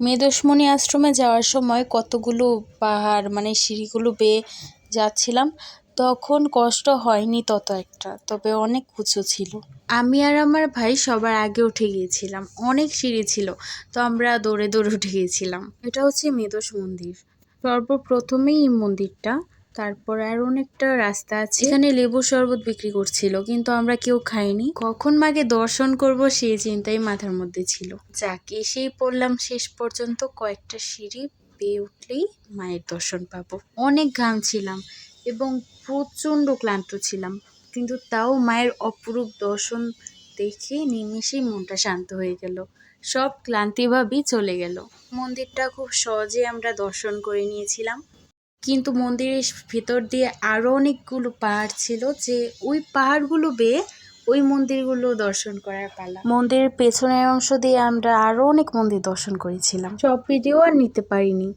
মেদোসমণি আশ্রমে যাওয়ার সময় কতগুলো পাহাড় মানে সিঁড়িগুলো বেয়ে যাচ্ছিলাম, তখন কষ্ট হয়নি তত একটা, তবে অনেক উঁচু ছিল। আমি আর আমার ভাই সবার আগে উঠে গিয়েছিলাম, অনেক সিঁড়ি ছিল, তো আমরা দৌড়ে দৌড়ে উঠে গিয়েছিলাম। এটা হচ্ছে মেদোস মন্দির। সর্বপ্রথমেই এই মন্দিরটা, তারপর আর অনেকটা রাস্তা আছে। এখানে লেবু শরবত বিক্রি করছিল, কিন্তু আমরা কেউ খাইনি। কখন মাকে দর্শন করব সেই চিন্তাই মাথার মধ্যে ছিল। যাক, এসেই পড়লাম শেষ পর্যন্ত। কয়েকটা সিঁড়ি বেয়ে উঠলেই মায়ের দর্শন পাবো। অনেক ঘামছিলাম এবং প্রচণ্ড ক্লান্ত ছিলাম, কিন্তু তাও মায়ের অপরূপ দর্শন দেখে নিমেষেই মনটা শান্ত হয়ে গেল, সব ক্লান্তিভাবেই চলে গেল। মন্দিরটা খুব সহজে আমরা দর্শন করে নিয়েছিলাম, কিন্তু মন্দিরের ভিতর দিয়ে আরও অনেকগুলো পাহাড় ছিল, যে ওই পাহাড়গুলো বেয়ে ওই মন্দিরগুলো দর্শন করার পালা। মন্দিরের পেছনের অংশ দিয়ে আমরা আরও অনেক মন্দির দর্শন করেছিলাম, সব ভিডিও আর নিতে পারিনি।